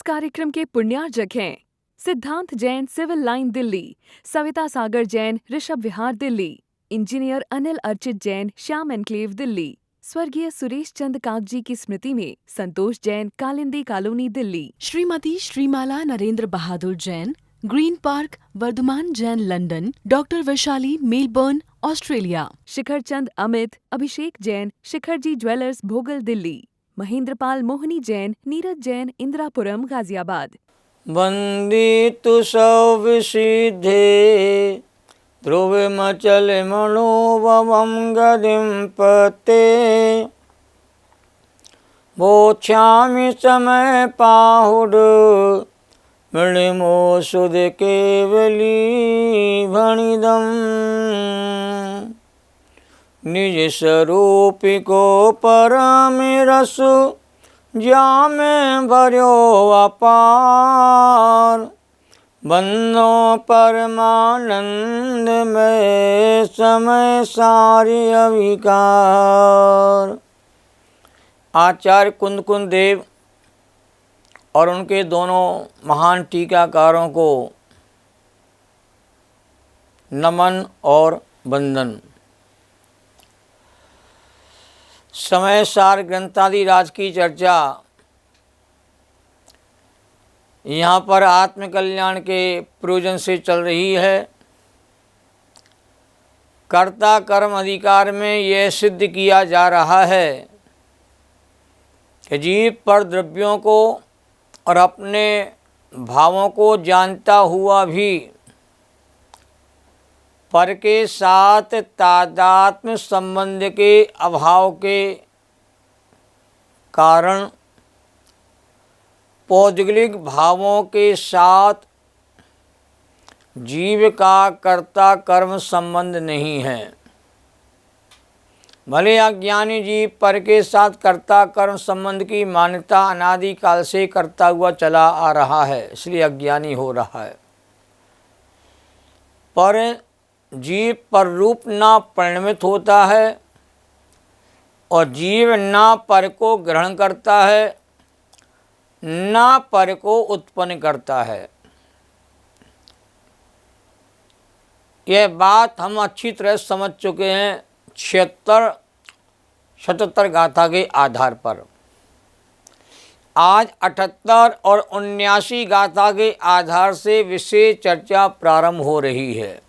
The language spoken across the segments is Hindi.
कार्यक्रम के पुण्यार्जक हैं Siddhant Jain civil line Delhi, Savita Sagar Jain Rishabh Vihar Delhi, engineer Anil Archit Jain Shyam enclave Delhi, स्वर्गीय सुरेश चंद कागजी की स्मृति में Santosh Jain Kalindi colony Delhi, Shrimati Shrimala Narendra Bahadur Jain green park Vardhman Jain London, doctor Vaishali Melbourne Australia, Shikhar Chand Amit Abhishek Jain Shikharji jewellers Bhogal Delhi, Mahendrapal मोहनी जैन नीरज जैन इंदिरापुरम गाजियाबाद। वंदितु सौविसिद्धे ध्रुवमचल मनोभवं गतिं पते वोक्ष्यामि समय पाहुड मृणिमो सुध केवली भणिदम् निज स्वरूपिको परमिरसु ज्यामे भर्यो अपार बन्नो परमानंद में समय सारी अविकार। आचार्य कुंद देव और उनके दोनों महान टीकाकारों को नमन और वंदन। समय सार ग्रंथादि राज की चर्चा यहाँ पर आत्मकल्याण के प्रयोजन से चल रही है। कर्ता कर्म अधिकार में यह सिद्ध किया जा रहा है कि जीव पर द्रव्यों को और अपने भावों को जानता हुआ भी पर के साथ तादात्म्य संबंध के अभाव के कारण पौद्गलिक भावों के साथ जीव का कर्ता कर्म संबंध नहीं है। भले अज्ञानी जीव पर के साथ कर्ता कर्म संबंध की मान्यता अनादि काल से करता हुआ चला आ रहा है, इसलिए अज्ञानी हो रहा है। पर जीव पर रूप ना परिणमित होता है और जीव ना पर को ग्रहण करता है ना पर को उत्पन्न करता है। यह बात हम अच्छी तरह समझ चुके हैं 76-77 गाथा के आधार पर। आज 78 और 79 गाथा के आधार से विशेष चर्चा प्रारंभ हो रही है।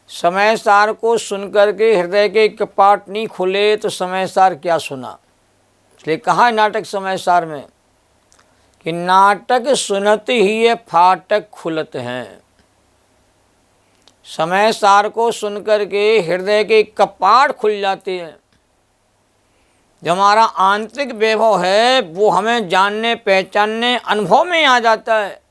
समय सार को सुनकर के हृदय के कपाट नहीं खुले तो समय सार क्या सुना। इसलिए कहा नाटक समय सार में कि नाटक सुनत ही ये फाटक खुलत हैं। समय सार को सुनकर के हृदय के कपाट खुल जाते हैं। जो हमारा आंतरिक वैभव है वो हमें जानने पहचानने अनुभव में आ जाता है।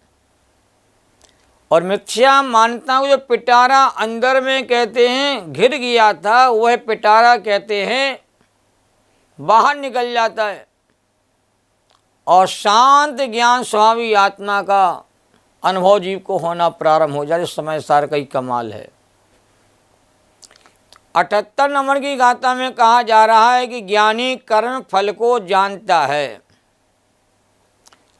और मिथ्या मान्यता को जो पिटारा अंदर में कहते हैं घिर गया था, वह पिटारा कहते हैं बाहर निकल जाता है और शांत ज्ञान स्वामी आत्मा का अनुभव जीव को होना प्रारंभ हो जाए। समय सार का ही कमाल है। 78 नंबर की गाथा में कहा जा रहा है कि ज्ञानी कर्म फल को जानता है।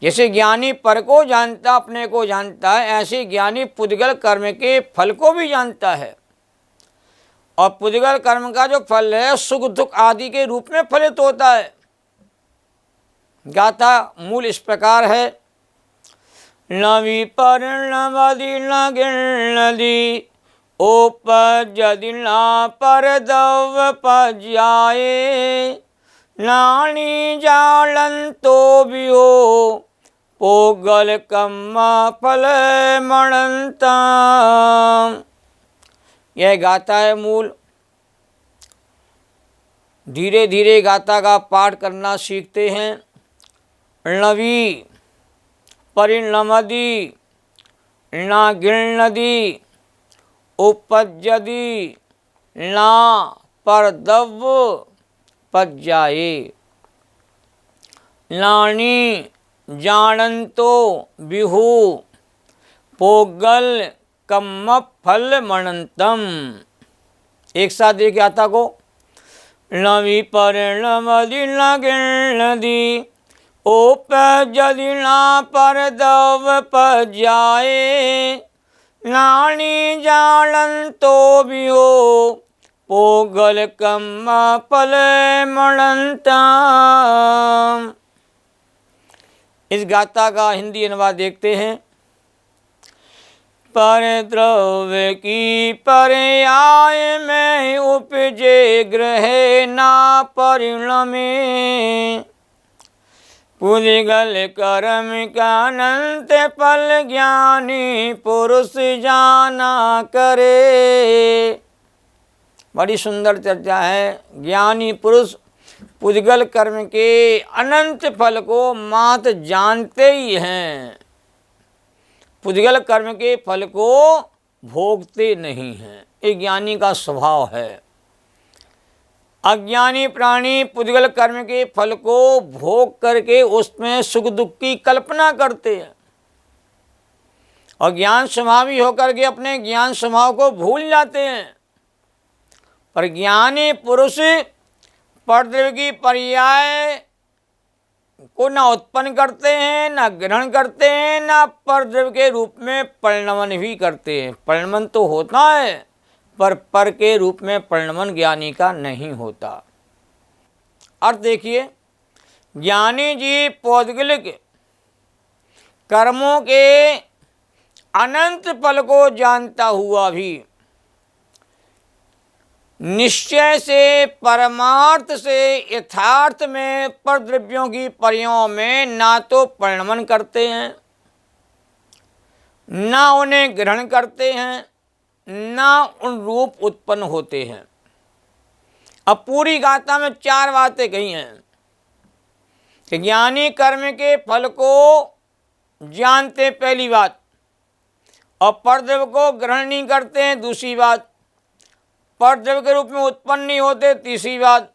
जैसे ज्ञानी पर को जानता अपने को जानता है, ऐसे ज्ञानी पुद्गल कर्म के फल को भी जानता है। और पुद्गल कर्म का जो फल है सुख दुख आदि के रूप में फलित होता है। गाथा मूल इस प्रकार है। न विपर्णवदि न गिणदि उपजदि न परदव पज्याये नानी जालंतो बियो पोगल कम्मा फल मणंता। यह गाथा है मूल। धीरे धीरे गाथा का पाठ करना सीखते हैं। नवी परिणमदि न गिणदि उपजदि न परदव पज्याये नानी जानंतो बिहु पोगल कम्म फल मणंतम। एक साथ देखिए गाथा को। न विपर्णमदि न गिणदि उपजलि ना पर दव पजाए, नानी जालन तो भी हो पोगल कम्मा पल मणंता। इस गाथा का हिंदी अनुवाद देखते हैं। पर द्रव्य की पर्याय में उपजे ग्रह ना परिणमे, पुद्गल कर्म का अनंत फल ज्ञानी पुरुष जाना करे। बड़ी सुंदर चर्चा है। ज्ञानी पुरुष पुद्गल कर्म के अनंत फल को मात जानते ही हैं, पुद्गल कर्म के फल को भोगते नहीं हैं। ये ज्ञानी का स्वभाव है। अज्ञानी प्राणी पुद्गल कर्म के फल को भोग करके उसमें सुख दुख की कल्पना करते हैं और ज्ञान स्वभावी होकर के अपने ज्ञान स्वभाव को भूल जाते हैं। पर ज्ञानी पुरुष परद्रव्य की पर्याय को न उत्पन्न करते हैं, न ग्रहण करते हैं, न परद्रव्य के रूप में परिणमन भी करते हैं। परिणमन तो होता है पर के रूप में परिणमन ज्ञानी का नहीं होता। अर्थ देखिए, ज्ञानी जी पौद्गलिक कर्मों के अनंत फल को जानता हुआ भी निश्चय से, परमार्थ से, यथार्थ में परद्रव्यों की पर्यों में ना तो परिणमन करते हैं, ना उन्हें ग्रहण करते हैं, ना उन रूप उत्पन्न होते हैं। अब पूरी गाथा में 4 बातें कही हैं कि ज्ञानी कर्म के फल को जानते, पहली बात, और परद्रव्य को ग्रहण नहीं करते हैं, दूसरी बात, परद्रव्य के रूप में उत्पन्न नहीं होते, तीसरी बात,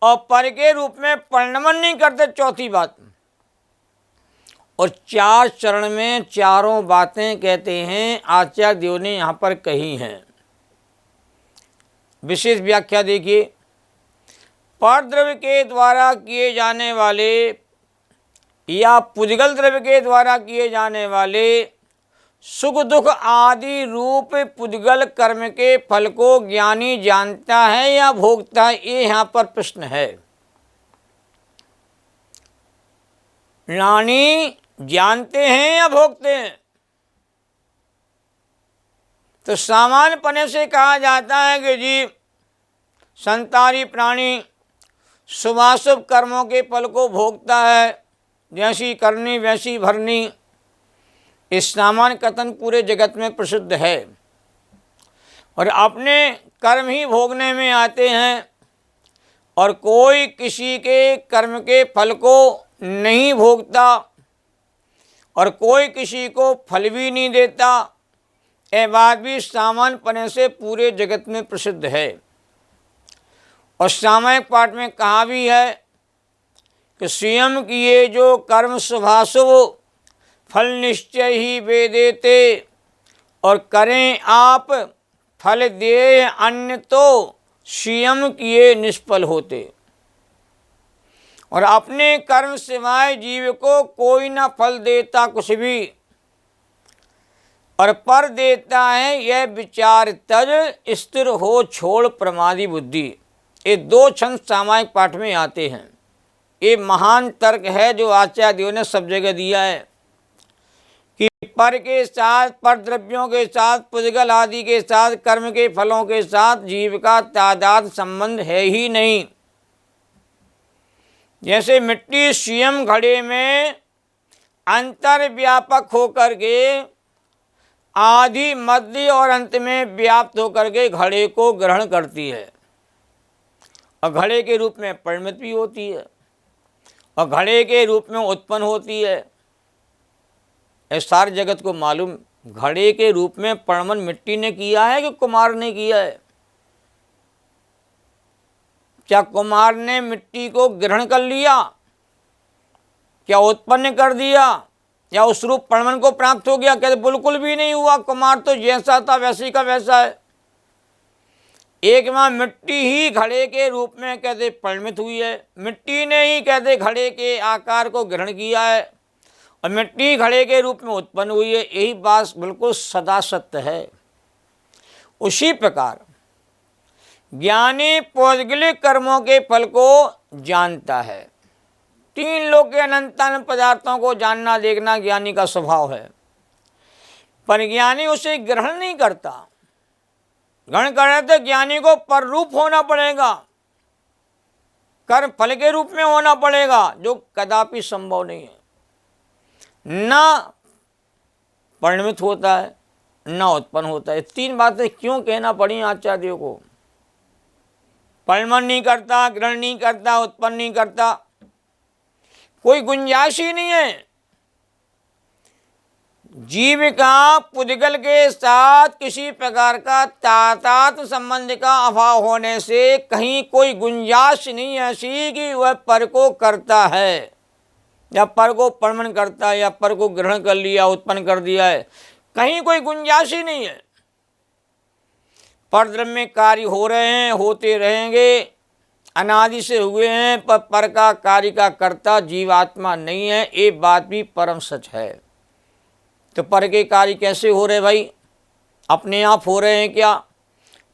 और पर के रूप में परिणमन नहीं करते, चौथी बात। और 4 चरण में चारों बातें कहते हैं आचार्य देव ने यहाँ पर कही हैं। विशेष व्याख्या देखिए। परद्रव्य के द्वारा किए जाने वाले या पुद्गल द्रव्य के द्वारा किए जाने वाले सुख दुख आदि रूप पुद्गल कर्म के फल को ज्ञानी जानता है या भोगता है, ये यहाँ पर प्रश्न है। ज्ञानी जानते हैं या भोगते हैं? तो सामान्य पने से कहा जाता है कि जी संसारी प्राणी शुभाशुभ कर्मों के फल को भोगता है, जैसी करनी वैसी भरनी। इस सामान्य कथन पूरे जगत में प्रसिद्ध है और अपने कर्म ही भोगने में आते हैं और कोई किसी के कर्म के फल को नहीं भोगता और कोई किसी को फल भी नहीं देता। यह बात भी सामान्य पने से पूरे जगत में प्रसिद्ध है। और सामायिक पाठ में कहा भी है कि स्वयं किए जो कर्म शुभाशुभ फल निश्चय ही वे देते, और करें आप फल दे अन्य तो स्वयं किए निष्फल होते। और अपने कर्म सिवाय जीव को कोई ना फल देता कुछ भी, और पर देता है यह विचार तज स्थिर हो छोड़ प्रमादी बुद्धि। ये 2 छंद सामायिक पाठ में आते हैं। ये महान तर्क है जो आचार्य देव ने सब जगह दिया है कि पर के साथ, पर द्रव्यों के साथ, पुद्गल आदि के साथ, कर्म के फलों के साथ जीव का तादाद संबंध है ही नहीं। जैसे मिट्टी स्वयं घड़े में अंतर व्यापक होकर के आदि मध्य और अंत में व्याप्त होकर के घड़े को ग्रहण करती है और घड़े के रूप में परिणत भी होती है और घड़े के रूप में उत्पन्न होती है। इस सारे जगत को मालूम घड़े के रूप में परिणमन मिट्टी ने किया है कि कुम्हार ने किया है? क्या कुम्हार ने मिट्टी को ग्रहण कर लिया, क्या उत्पन्न कर दिया, या उस रूप परिणमन को प्राप्त हो गया? कहते बिल्कुल भी नहीं हुआ। कुम्हार तो जैसा था वैसे का वैसा है। एक माँ मिट्टी ही घड़े के रूप में कहते परिणमित हुई है, मिट्टी ने ही कहते घड़े के आकार को ग्रहण किया है और मिट्टी घड़े के रूप में उत्पन्न हुई है। यही बात बिल्कुल सदा सत्य है। उसी प्रकार ज्ञानी पौद्गलिक कर्मों के फल को जानता है। तीन लोक के अनंत पदार्थों को जानना देखना ज्ञानी का स्वभाव है, पर ज्ञानी उसे ग्रहण नहीं करता। ग्रहण करने तो ज्ञानी को पर रूप होना पड़ेगा, कर्म फल के रूप में होना पड़ेगा, जो कदापि संभव नहीं है। न परिणमित होता है न उत्पन्न होता है। तीन बातें क्यों कहना पड़ी आचार्यों को? परिणमन नहीं करता, ग्रहण नहीं करता, उत्पन्न नहीं करता, कोई गुंजाइश ही नहीं है। जीव का पुद्गल के साथ किसी प्रकार का तादात्म्य संबंध का अभाव होने से कहीं कोई गुंजाइश नहीं ऐसी कि वह पर को करता है या पर को परिणमन करता है या पर को ग्रहण कर लिया, उत्पन्न कर दिया है, कहीं कोई गुंजाइश ही नहीं है। परद्रव्य में कार्य हो रहे हैं, होते रहेंगे, अनादि से हुए हैं, पर का कार्य का कर्ता जीवात्मा नहीं है। ये बात भी परम सच है। तो पर के कार्य कैसे हो रहे भाई? अपने आप हो रहे हैं क्या?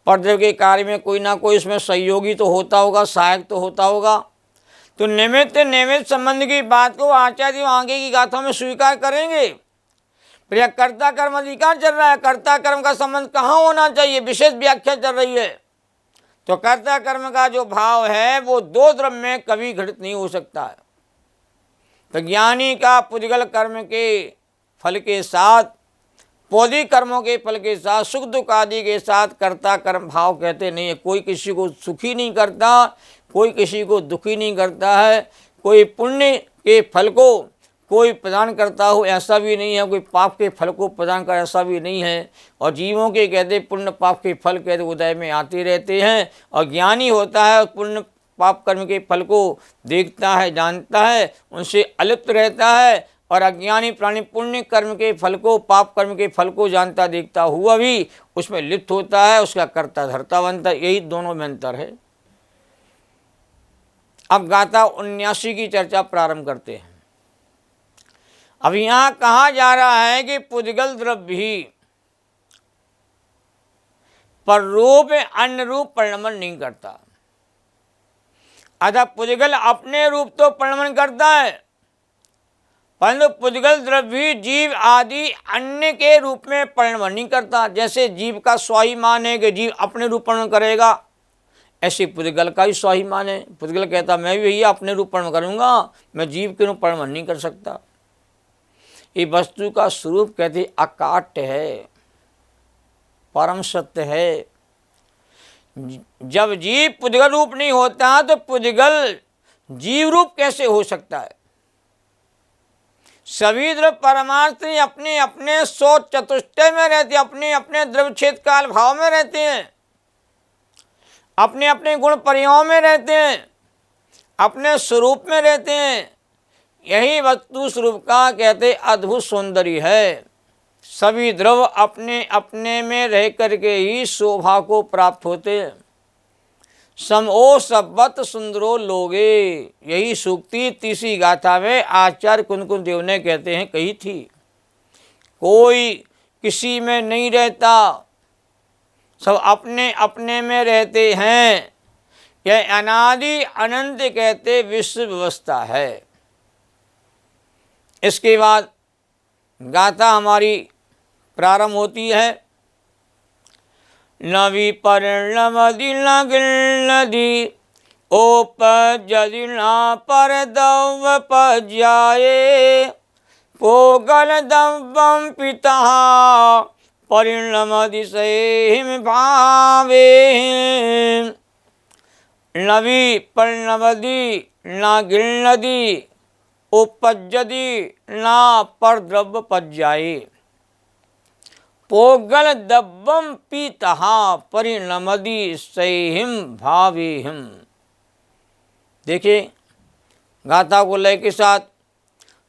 परद्रव्य के कार्य में कोई ना कोई इसमें सहयोगी तो होता होगा, सहायक तो होता होगा। तो निमित्त संबंध की बात को आचार्य आगे की गाथाओं में स्वीकार करेंगे। प्रिय कर्ता कर्म अधिकार चल रहा है, कर्ता कर्म का संबंध कहाँ होना चाहिए, विशेष व्याख्या चल रही है। तो कर्ता कर्म का जो भाव है वो दो द्रव्य में कभी घटित नहीं हो सकता है। तो ज्ञानी का पुद्गल कर्म के फल के साथ, पौधिक कर्मों के फल के साथ, सुख दुख आदि के साथ कर्ता कर्म भाव कहते नहीं है। कोई किसी को सुखी नहीं करता, कोई किसी को दुखी नहीं करता है। कोई पुण्य के फल को कोई प्रदान करता हो ऐसा भी नहीं है, कोई पाप के फल को प्रदान कर ऐसा भी नहीं है। और जीवों के कहते पुण्य पाप के फल कहते उदय में आते रहते हैं। और ज्ञानी होता है पुण्य पाप कर्म के फल को देखता है, जानता है, उनसे अलिप्त रहता है। और अज्ञानी प्राणी पुण्य कर्म के फल को, पाप कर्म के फल को जानता देखता हुआ भी उसमें लिप्त होता है, उसका कर्ता धर्ता बनता है। यही दोनों में अंतर है। अब गाथा 79 की चर्चा प्रारंभ करते हैं। अब यहाँ कहा जा रहा है कि पुद्गल द्रव्य ही पर रूप अन्य रूप परिणमन नहीं करता। अतः पुद्गल अपने रूप तो परिणमन करता है, परंतु पुद्गल द्रव्य जीव आदि अन्य के रूप में परिणमन नहीं करता। जैसे जीव का स्वाभिमान है कि जीव अपने रूप परिणमन करेगा, ऐसे पुद्गल का ही स्वाभिमान है। पुद्गल कहता मैं भी भैया अपने रूप परिणमन करूँगा, मैं जीव के रूप परिणमन नहीं कर सकता। ये वस्तु का स्वरूप कहते अकाट्य है, परम सत्य है। जब जीव पुद्गल रूप नहीं होता तो पुद्गल जीव रूप कैसे हो सकता है? सभी द्रव्य परमार्थ अपने अपने सोच चतुष्टय में रहते हैं, अपने अपने द्रव्य क्षेत्र काल भाव में रहते हैं, अपने अपने गुण पर्यायों में रहते हैं, अपने स्वरूप में रहते हैं। यही वस्तु स्वरूप का कहते अद्भुत सौंदर्य है। सभी द्रव्य अपने अपने में रह करके ही शोभा को प्राप्त होते हैं। समओ सबत सुंदरो लोगे, यही सूक्ति तीसरी गाथा में आचार्य कुंद देव ने कहते हैं कही थी। कोई किसी में नहीं रहता, सब अपने अपने में रहते हैं। यह अनादि अनंत कहते विश्व व्यवस्था है। इसके बाद गाथा हमारी प्रारंभ होती है। न विपरिणमति न गिल्नदि ओपजदि न परदव्य पज्याये पोगल दव्यम पिता परिणमति सहिम भावे। न विपरिणमति न गिल्नदि उपज्यति न परद्रव्य पज्याये पोगल दब्बम पीतः परिणमदि सहिम भावेहिम। देखिए गाथा को लय के साथ,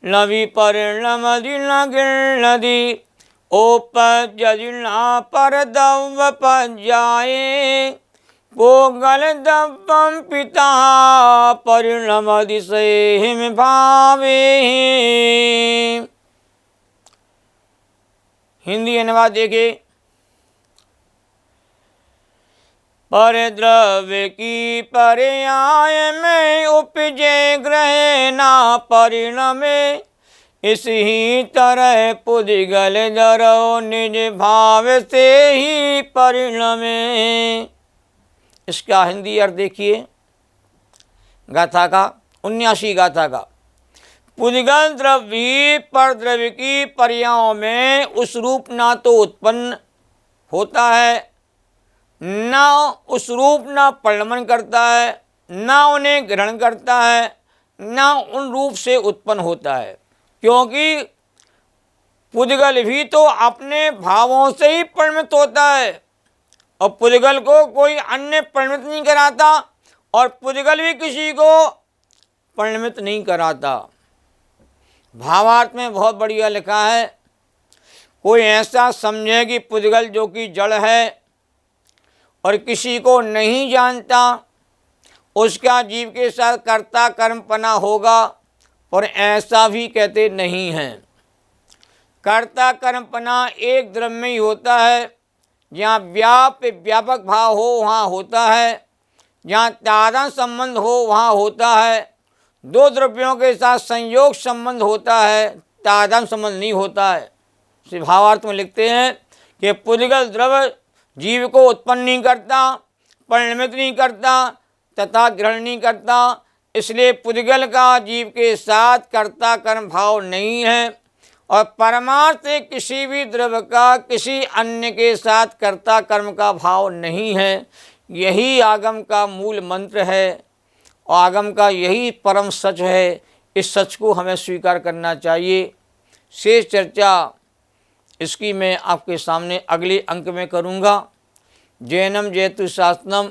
न विपरिणमदि न गिल्नदि उपज्यति न परद्रव्य पज्याये पोगल दब्बम पिता परिणमदिशेहिम भावे। हिंदी अनुवाद देखिए। पर द्रव्य की पर्याय में उपजे ग्रह ना परिणमे, इसी तरह पुद्गल दरो निज भाव से ही परिणमे। इसका हिंदी अर्थ देखिए गाथा का, 79 गाथा का। पुद्गल द्रव्य पर द्रव्य की पर्यायों में उस रूप ना तो उत्पन्न होता है, ना उस रूप ना परिणमन करता है, ना उन्हें ग्रहण करता है, ना उन रूप से उत्पन्न होता है। क्योंकि पुद्गल भी तो अपने भावों से ही परिणमित होता है और पुद्गल को कोई अन्य परिणमित नहीं कराता और पुद्गल भी किसी को परिणमित नहीं कराता। भावार्थ में बहुत बढ़िया लिखा है, कोई ऐसा समझे कि पुद्गल जो कि जड़ है और किसी को नहीं जानता, उसका जीव के साथ कर्ता कर्मपना होगा, और ऐसा भी कहते नहीं हैं। कर्ता कर्मपना एक द्रव्य में ही होता है। जहाँ व्यापक भाव हो वहाँ होता है, जहाँ तादात्म्य संबंध हो वहाँ होता है। दो द्रव्यों के साथ संयोग संबंध होता है, तादात्म्य संबंध नहीं होता है। इस भावार्थ में लिखते हैं कि पुद्गल द्रव्य जीव को उत्पन्न नहीं करता, परिणमित नहीं करता तथा ग्रहण नहीं करता। इसलिए पुद्गल का जीव के साथ कर्ता कर्म भाव नहीं है और परमार्थ किसी भी द्रव्य का किसी अन्य के साथ कर्ता कर्म का भाव नहीं है। यही आगम का मूल मंत्र है और आगम का यही परम सच है। इस सच को हमें स्वीकार करना चाहिए। शेष चर्चा इसकी मैं आपके सामने अगले अंक में करूँगा। जैनम जयतु शासनम।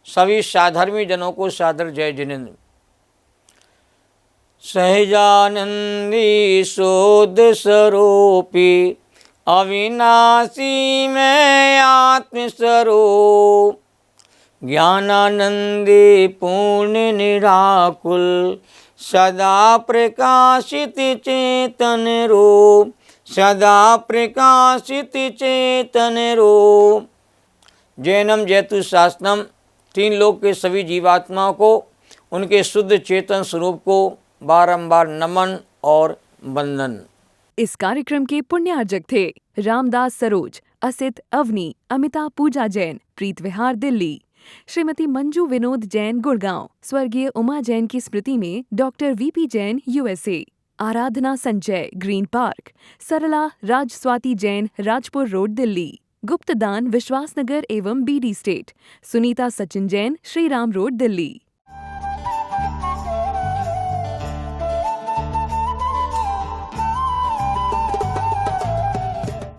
सभी साधर्मी जनों को सादर जय जिनेन्द्र। सहजानंदी शोध स्वरूपी अविनाशी में आत्मस्वरूप, ज्ञानानंदी पूर्ण निराकुल सदा प्रकाशित चेतन रूप, सदा प्रकाशित चेतन रूप। जैनम जयतु शासनम। तीन लोक के सभी जीवात्माओं को उनके शुद्ध चेतन स्वरूप को बारंबार नमन और वंदन। इस कार्यक्रम के पुण्यार्जक थे रामदास सरोज, असित अवनी, अमिता पूजा जैन, प्रीत विहार दिल्ली। श्रीमती मंजू विनोद जैन गुड़गांव। स्वर्गीय उमा जैन की स्मृति में डॉक्टर वीपी जैन USA। आराधना संजय ग्रीन पार्क। सरला राज स्वाति जैन राजपुर रोड दिल्ली। गुप्तदान विश्वासनगर एवं BD state. Sunita Sachin Jain Shriram road Delhi.